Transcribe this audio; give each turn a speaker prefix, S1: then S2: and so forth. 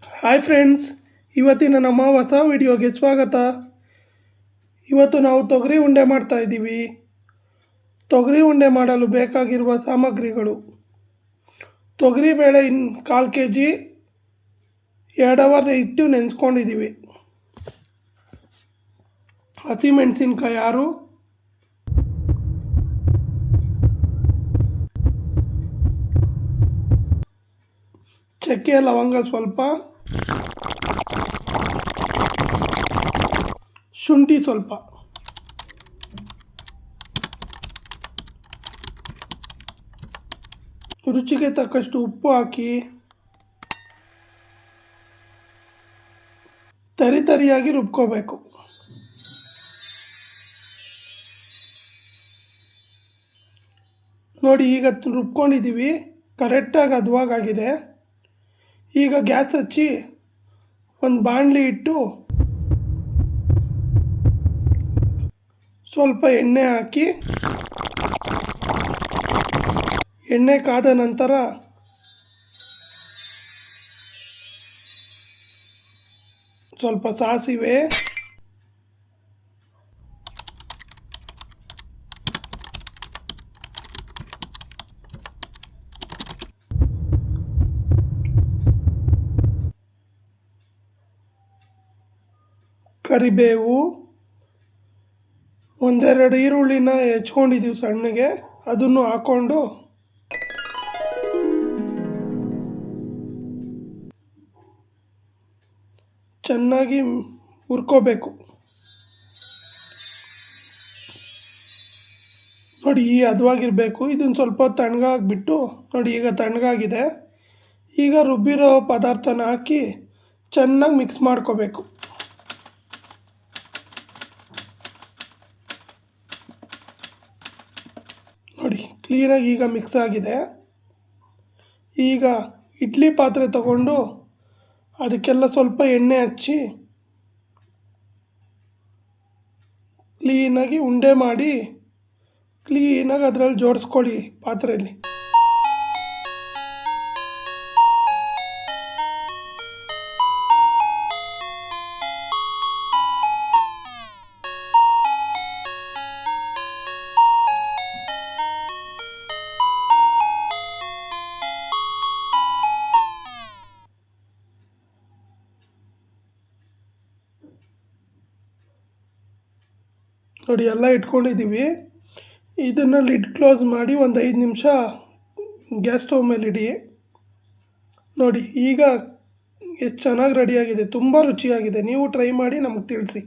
S1: Hi friends, ಇವತ್ತಿನ ನಮ್ಮ ಹೊಸ ವಿಡಿಯೋಗೆ ಸ್ವಾಗತ. ಇವತ್ತು ನಾವು ತೊಗರಿ ಉಂಡೆ ಮಾಡ್ತಾ ಇದ್ದೀವಿ. ತೊಗರಿ ಉಂಡೆ ಮಾಡಲು ಬೇಕಾಗಿರುವ ಸಾಮಗ್ರಿಗಳು: ತೊಗರಿ ಬೇಳೆ 1/4 kg 2 ಅವರ್ ಇಟ್ಟು ನೆನೆಸ್ಕೊಂಡಿದ್ದೀವಿ. ಹಸಿಮೆಣಸಿನ್ಕಾಯಿ 6, ಚಕ್ಕೆ ಲವಂಗ ಸ್ವಲ್ಪ, ಶುಂಠಿ ಸ್ವಲ್ಪ. ರುಚಿಗೆ ತಕ್ಕಷ್ಟು ಉಪ್ಪು ಹಾಕಿ ತರಿಯಾಗಿ ರುಬ್ಕೋಬೇಕು. ನೋಡಿ, ಈಗ ರುಬ್ಕೊಂಡಿದ್ದೀವಿ, ಕರೆಕ್ಟಾಗಿ ಹದವಾಗಿದೆ. ಈಗ ಗ್ಯಾಸ್ ಹಚ್ಚಿ ಒಂದು ಬಾಣಲಿ ಇಟ್ಟು ಸ್ವಲ್ಪ ಎಣ್ಣೆ ಹಾಕಿ, ಎಣ್ಣೆ ಕಾದ ನಂತರ ಸ್ವಲ್ಪ ಸಾಸಿವೆ, ಕರಿಬೇವು, ಒಂದೆರಡು ಈರುಳ್ಳಿನ ಹೆಚ್ಕೊಂಡಿದ್ದೀವಿ ಸಣ್ಣಗೆ, ಅದನ್ನು ಹಾಕ್ಕೊಂಡು ಚೆನ್ನಾಗಿ ಹುರ್ಕೋಬೇಕು. ನೋಡಿ, ಈ ಹದವಾಗಿರಬೇಕು. ಇದನ್ನು ಸ್ವಲ್ಪ ತಣ್ಣಗಾಗ್ಬಿಟ್ಟು, ನೋಡಿ ಈಗ ತಣ್ಣಗಾಗಿದೆ. ಈಗ ರುಬ್ಬಿರೋ ಪದಾರ್ಥನ ಹಾಕಿ ಚೆನ್ನಾಗಿ ಮಿಕ್ಸ್ ಮಾಡ್ಕೋಬೇಕು. ನೋಡಿ, ಕ್ಲೀನಾಗಿ ಈಗ ಮಿಕ್ಸ್ ಆಗಿದೆ. ಈಗ ಇಡ್ಲಿ ಪಾತ್ರೆ ತಗೊಂಡು ಅದಕ್ಕೆಲ್ಲ ಸ್ವಲ್ಪ ಎಣ್ಣೆ ಹಚ್ಚಿ ಕ್ಲೀನಾಗಿ ಉಂಡೆ ಮಾಡಿ ಕ್ಲೀನಾಗಿ ಅದರಲ್ಲಿ ಜೋಡಿಸ್ಕೊಳ್ಳಿ ಪಾತ್ರೆಯಲ್ಲಿ. ನೋಡಿ, ಎಲ್ಲ ಇಟ್ಕೊಂಡಿದ್ದೀವಿ. ಇದನ್ನು ಲಿಡ್ ಕ್ಲೋಸ್ ಮಾಡಿ ಒಂದು 5 ನಿಮಿಷ ಗ್ಯಾಸ್ ಸ್ಟವ್ ಮೇಲೆ ಇಡಿ. ನೋಡಿ, ಈಗ ಎಷ್ಟು ಚೆನ್ನಾಗಿ ರೆಡಿಯಾಗಿದೆ, ತುಂಬ ರುಚಿಯಾಗಿದೆ. ನೀವು ಟ್ರೈ ಮಾಡಿ ನಮಗೆ ತಿಳಿಸಿ.